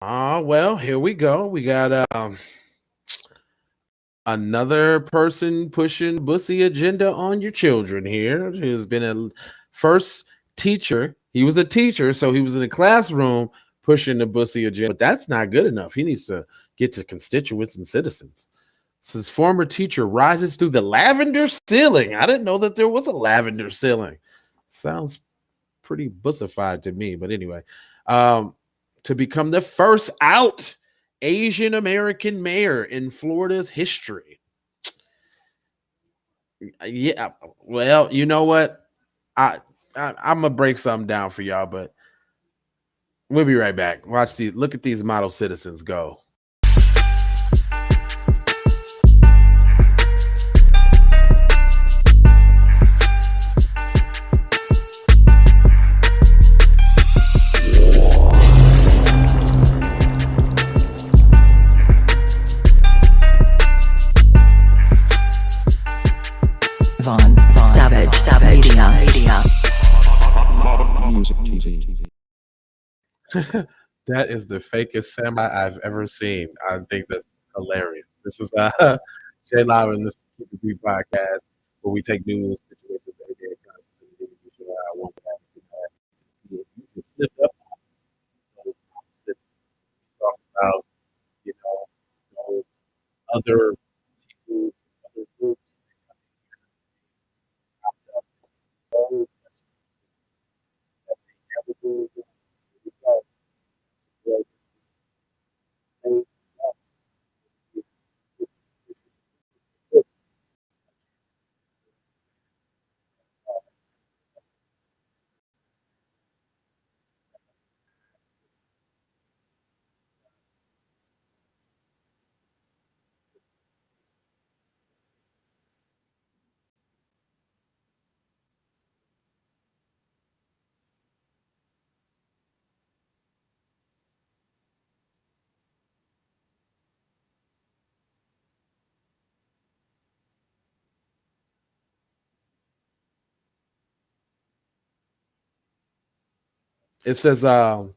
Well, here we go. We got another person pushing Bussy agenda on your children here, who's been a first teacher. He was a teacher, so he was in the classroom pushing the Bussy agenda. But that's not good enough. He needs to get to constituents and citizens. So his former teacher rises through the lavender ceiling. I didn't know that there was a lavender ceiling. Sounds pretty bussified to me. But anyway, to become the first out Asian American mayor in Florida's history. Yeah, well, you know what? I'm gonna break something down for y'all, but we'll be right back. Look at these model citizens go. Savage Media. That is the fakest samurai I've ever seen. I think that's hilarious. This is Jay Live and this is Keep the Beat podcast where we take news situations every day. I want to you just slip up talk about those other people, other groups. It says uh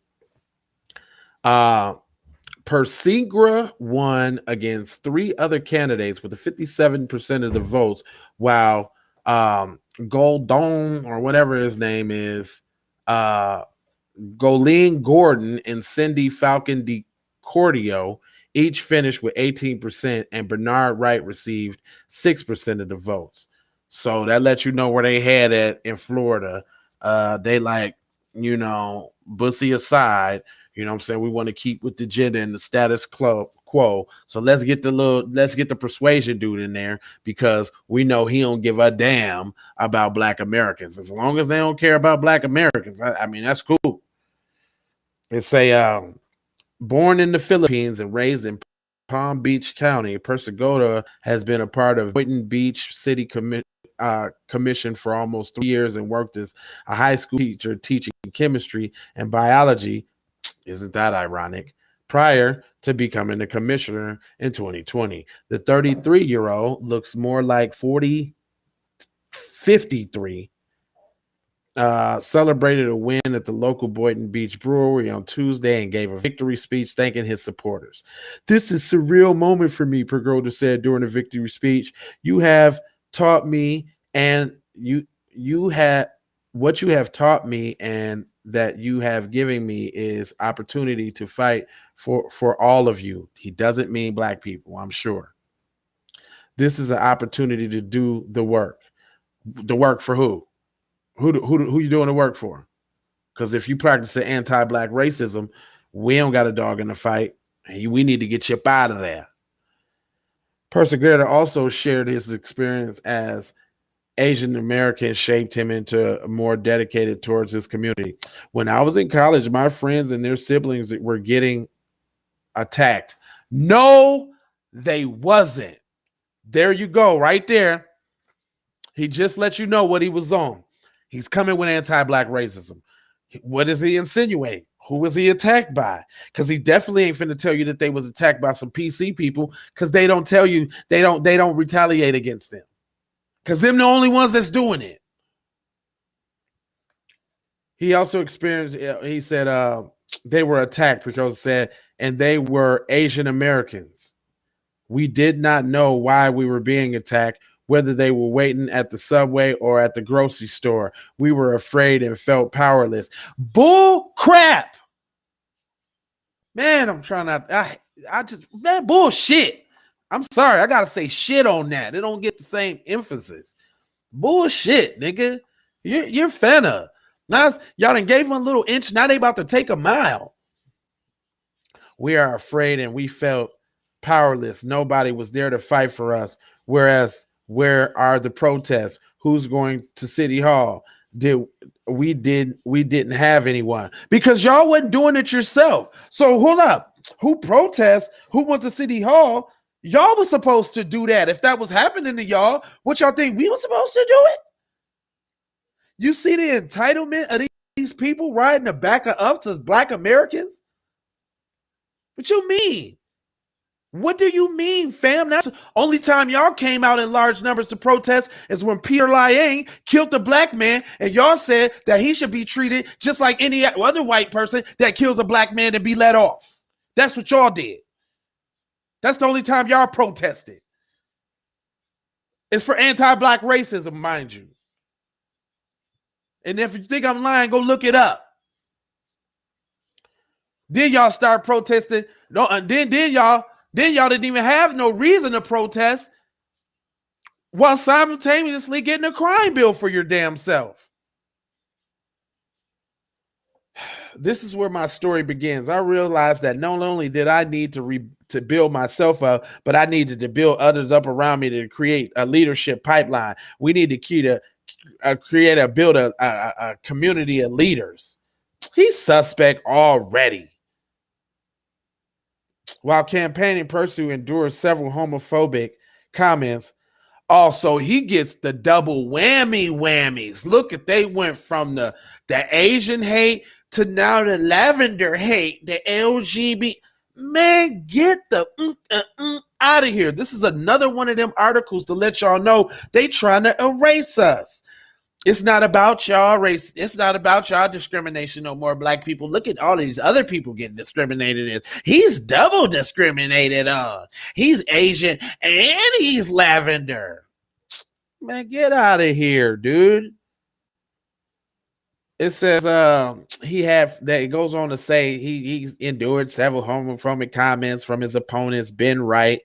Persigra won against three other candidates with a 57% of the votes, while Goldon, or whatever his name is, Golene Gordon and Cindy Falcon DiCordio each finished with 18%, and Bernard Wright received 6% of the votes. So that lets you know where they had at in Florida. They Bussy aside, you know what I'm saying? We want to keep with the agenda and the status quo. So let's get the persuasion dude in there, because we know he don't give a damn about Black Americans. As long as they don't care about Black Americans, I mean, that's cool. It's born in the Philippines and raised in Palm Beach County, Persigoda has been a part of Boynton Beach City Commission for almost 3 years and worked as a high school teacher teaching chemistry and biology. Isn't that ironic? Prior to becoming a commissioner in 2020. The 33-year-old looks more like 53. Celebrated a win at the local Boynton Beach Brewery on Tuesday and gave a victory speech thanking his supporters. This is a surreal moment for me, Pergoda said during the victory speech. You have taught me, and you have what you have taught me, and that you have given me is opportunity to fight for all of you. He doesn't mean Black people, I'm sure. This is an opportunity to do the work. The work for who? Who you doing the work for? Because if you practice anti-Black racism, we don't got a dog in the fight, and we need to get you up out of there. Perseguerra also shared his experience as Asian Americans shaped him into more dedicated towards his community. When I was in college, my friends and their siblings were getting attacked. No, they wasn't. There you go, right there. He just let you know what he was on. He's coming with anti-Black racism. What is he insinuating? Who was he attacked by? Because he definitely ain't finna tell you that they was attacked by some PC people, because they don't tell you, they don't retaliate against them. Because them the only ones that's doing it. He also experienced, he said, they were attacked because it said, and they were Asian Americans. We did not know why we were being attacked, whether they were waiting at the subway or at the grocery store. We were afraid and felt powerless. Bull crap. Man, I'm trying not. I just, man, bullshit. I'm sorry. I got to say shit on that. It don't get the same emphasis. Bullshit, nigga. You're finna. Now, y'all done gave them a little inch. Now they about to take a mile. We are afraid and we felt powerless. Nobody was there to fight for us. Whereas, where are the protests? Who's going to City Hall? We didn't have anyone because y'all wasn't doing it yourself. So hold up. Who protests? Who went to City Hall? Y'all was supposed to do that. If that was happening to y'all, what y'all think we were supposed to do it? You see the entitlement of these people riding the back of us as Black Americans? What you mean? What do you mean, fam? That's the only time y'all came out in large numbers to protest is when Peter Liang killed a black man, and y'all said that he should be treated just like any other white person that kills a black man and be let off. That's what y'all did. That's the only time y'all protested. It's for anti-black racism, mind you. And if you think I'm lying, go look it up. Then y'all start protesting. No, and then y'all didn't even have no reason to protest while simultaneously getting a crime bill for your damn self. This is where my story begins. I realized that not only did I need to build myself up, but I needed to build others up around me to create a leadership pipeline. We need to build a community of leaders. He's suspect already. While campaigning, Percy endures several homophobic comments. Also, he gets the double whammies. Look at, they went from the Asian hate to now the lavender hate, the LGBT. Man, get the out of here. This is another one of them articles to let y'all know they trying to erase us. It's not about y'all race. It's not about y'all discrimination no more, Black people. Look at all these other people getting discriminated against. He's double discriminated on. He's Asian and he's lavender. Man, get out of here, dude. It says it goes on to say he endured several homophobic comments from his opponents, Ben Wright,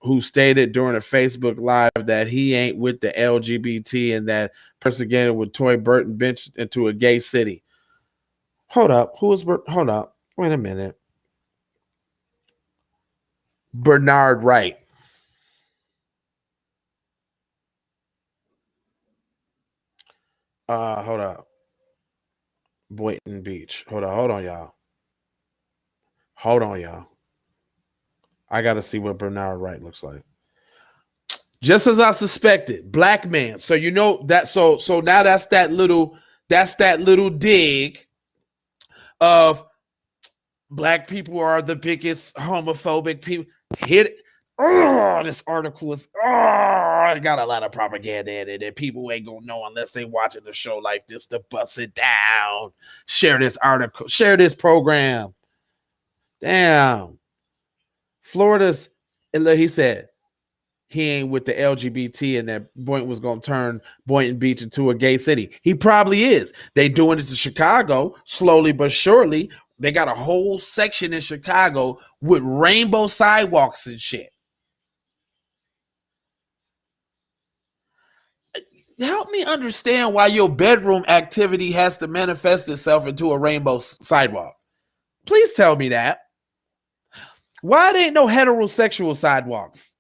who stated during a Facebook Live that he ain't with the LGBT and that persecuted with Toy Burton benched into a gay city. Hold up. Hold up. Wait a minute. Bernard Wright. Hold up. Boynton Beach. Hold on, y'all. I got to see what Bernard Wright looks like. Just as I suspected, black man. So you know that. So now that's that little dig of Black people are the biggest homophobic people. This article is it got a lot of propaganda in it, and people ain't gonna know unless they watching the show like this to bust it down. Share this article, share this program. Damn. Florida's, he said he ain't with the LGBT and that Boynton was going to turn Boynton Beach into a gay city. He probably is. They doing it to Chicago slowly but surely. They got a whole section in Chicago with rainbow sidewalks and shit. Help me understand why your bedroom activity has to manifest itself into a rainbow sidewalk. Please tell me that. Why there ain't no heterosexual sidewalks?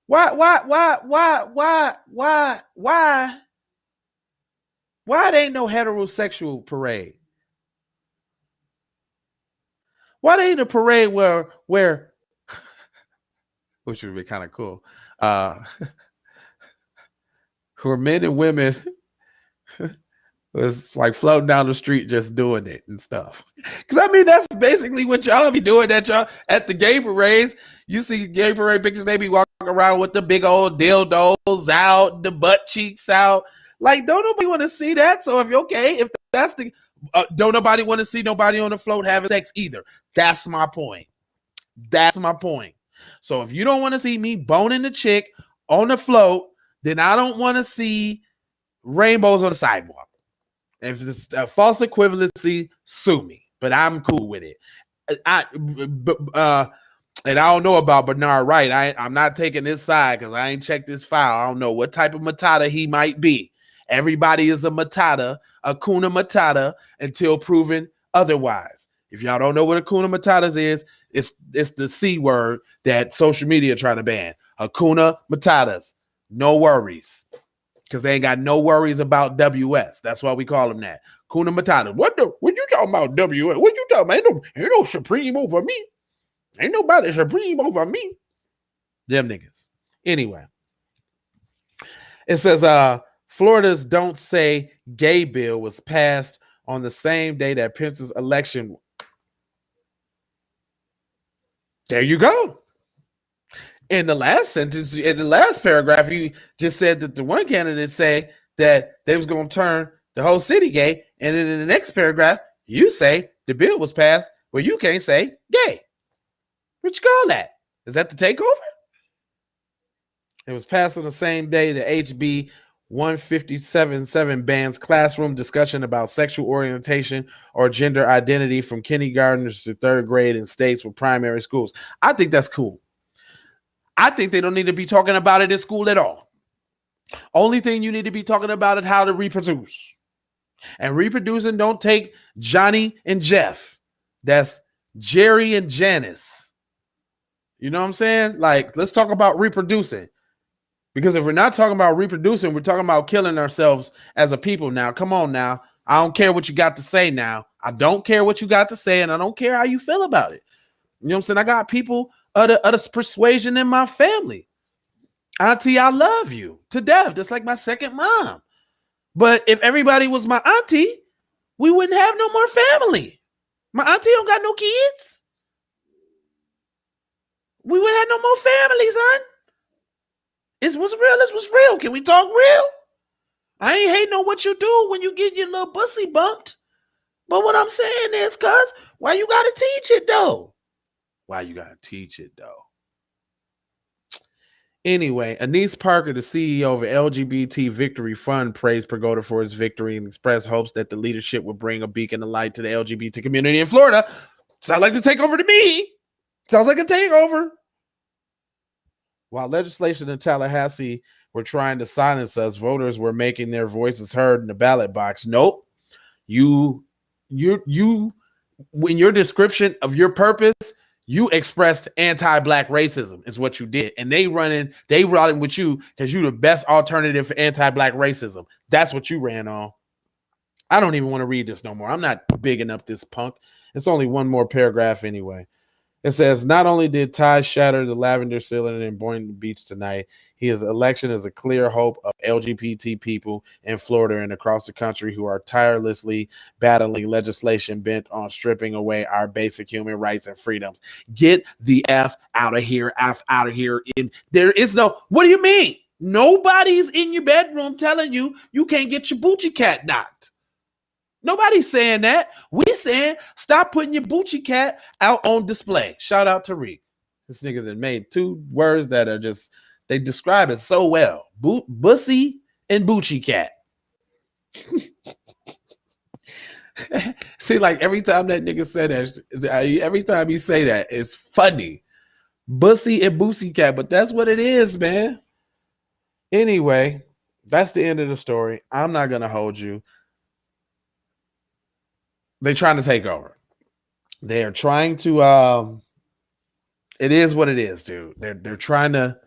Why there ain't no heterosexual parade? Why there ain't a parade where which would be kind of cool, where men and women was like floating down the street just doing it and stuff. Because I mean, that's basically what y'all be doing at y'all at the gay parades. You see gay parade pictures, they be walking around with the big old dildos out, the butt cheeks out. Like, don't nobody want to see that. So if that's the, don't nobody want to see nobody on the float having sex either. That's my point. That's my point. So if you don't want to see me boning the chick on the float, then I don't want to see rainbows on the sidewalk. If it's a false equivalency, sue me. But I'm cool with it. And I don't know about Bernard Wright. I'm not taking this side because I ain't checked this file. I don't know what type of matata he might be. Everybody is a matata, a kuna matata, until proven otherwise. If y'all don't know what a kuna matata is, it's the C word that social media trying to ban. Hakuna Matatas. No worries. Because they ain't got no worries about WS. That's why we call them that. Kuna Matata. What you talking about, WS? What you talking about? Ain't no supreme over me. Ain't nobody supreme over me. Them niggas. Anyway. It says, Florida's Don't Say Gay bill was passed on the same day that Pence's election. There you go. In the last sentence, in the last paragraph, you just said that the one candidate said that they was going to turn the whole city gay. And then in the next paragraph, you say the bill was passed where you can't say gay. What you call that? Is that the takeover? It was passed on the same day the HB 1577 bans classroom discussion about sexual orientation or gender identity from kindergartners to third grade in states with primary schools. I think that's cool. I think they don't need to be talking about it in school at all. Only thing you need to be talking about is how to reproduce. And reproducing don't take Johnny and Jeff. That's Jerry and Janice. You know what I'm saying? Like, let's talk about reproducing. Because if we're not talking about reproducing, we're talking about killing ourselves as a people now. Come on now. I don't care what you got to say now. I don't care what you got to say, and I don't care how you feel about it. You know what I'm saying? I got people of the persuasion in my family. Auntie, I love you to death. That's like my second mom. But if everybody was my auntie, we wouldn't have no more family. My auntie don't got no kids. We wouldn't have no more families, son. It's what's real. It's what's real. Can we talk real? I ain't hating on what you do when you get your little bussy bumped. But what I'm saying is, cuz, why you gotta teach it though? Why you gotta teach it though? Anyway, Anise Parker, the CEO of LGBT Victory Fund, praised Pagoda for his victory and expressed hopes that the leadership would bring a beacon of light to the LGBT community in Florida. Sounds like a takeover to me. Sounds like a takeover. While legislation in Tallahassee were trying to silence us, voters were making their voices heard in the ballot box. Nope. You, when your description of your purpose, you expressed anti-black racism is what you did. And they running with you because you're the best alternative for anti-black racism. That's what you ran on. I don't even want to read this no more. I'm not bigging up this punk. It's only one more paragraph anyway. It says, not only did Ty shatter the lavender ceiling in Boynton Beach tonight, his election is a clear hope of LGBT people in Florida and across the country who are tirelessly battling legislation bent on stripping away our basic human rights and freedoms. Get the F out of here, F out of here. There is no, what do you mean? Nobody's in your bedroom telling you you can't get your Bucci cat knocked. Nobody's saying that. We saying stop putting your Bucci cat out on display. Shout out to Reek. This nigga that made two words that are just, they describe it so well. Bussy and Bucci cat. See, like every time that nigga said that, every time he say that, it's funny. Bussy and Bucci cat, but that's what it is, man. Anyway, that's the end of the story. I'm not going to hold you. They're trying to take over. They are trying to, it is what it is, dude. They're trying to,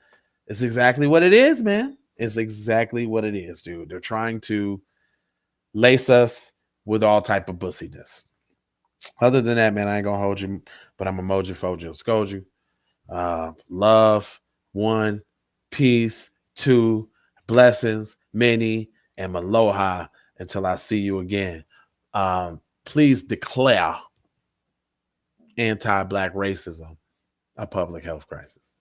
it's exactly what it is, man. It's exactly what it is, dude. They're trying to lace us with all type of bussiness. Other than that, man, I ain't gonna hold you, but I'm a mojo fojo scold you. Love, 1, peace, 2, blessings, many, and aloha until I see you again. Please declare anti-black racism a public health crisis.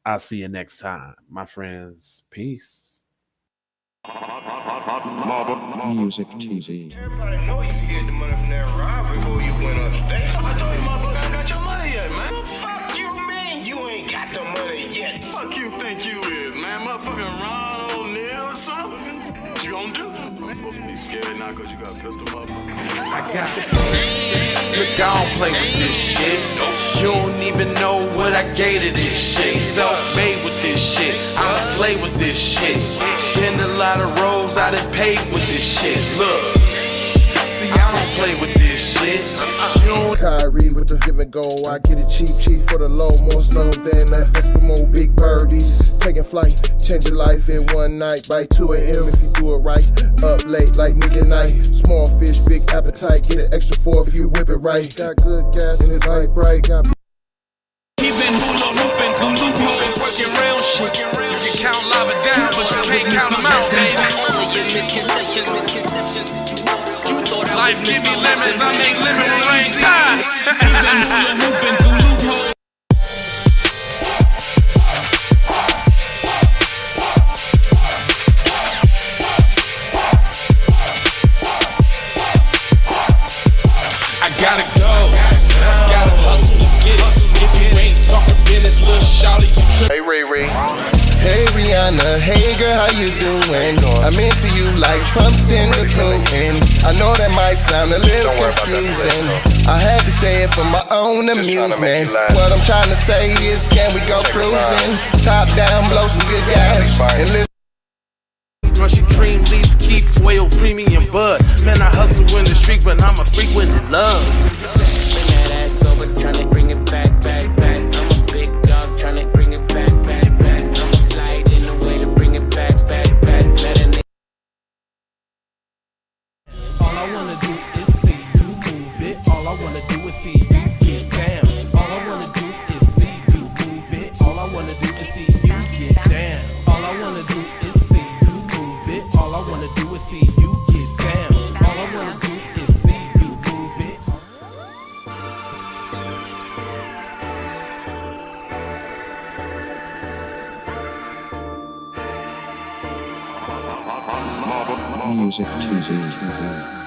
I'll see you next time, my friends. Peace. Music TV. Everybody know you get the money from that ride before you went on stage. I told you motherfucker ain't got your money yet, man. Fuck you, man. You ain't got the money yet. Fuck you think you is, man. Motherfucking Ron O'Neal or something. What you gonna do? I'm supposed to be scared now because you got a pistol, motherfucker. I got it. Look, I don't play with this shit. You don't even know what I gave to this shit. Self-made with this shit. I slay with this shit. Been a lot of roads I done paved with this shit. Look, see, I don't play with this shit. Kyrie with the give and go. I get it cheap for the low. More snow than the Eskimo big birdies. Taking flight, change your life in one night. By 2 a.m. if you do it right. Up late like Nick at night. Small fish, big appetite. Get an extra 4 if you whip it right. Got good gas and it's light bright. He been hula hooping through loopholes, working real shit. You can count lava down, but you can't count them out, baby. Life give me lemons, I make lemon rain. He been hula hooping through loopholes. I gotta go, gotta hustle to get it. If you ain't talking business, little shawty, you trip. Hey Ray Ray. Hey Rihanna, hey girl, how you doing? I'm into you like Trump's in the Putin. I know that might sound a little confusing. I had to say it for my own amusement. What I'm trying to say is, can we go cruising? Top down, blow some good gas, and listen. Rushing cream, leaves, Keith, oil, premium bud. Man, I hustle in the street, but I'm a freak with the love. Bring that ass over, tryna bring it back. I'm a big dog, tryna bring it back. I'ma slide in the way to bring it back. Let a nigga. All I wanna do is see you move it. All I wanna do is see you get down. All I wanna do is see you move it. All I wanna do is see you get down. All I wanna do is see you move it. All I wanna do is see you get down. All I wanna do is see you move it. Music TV.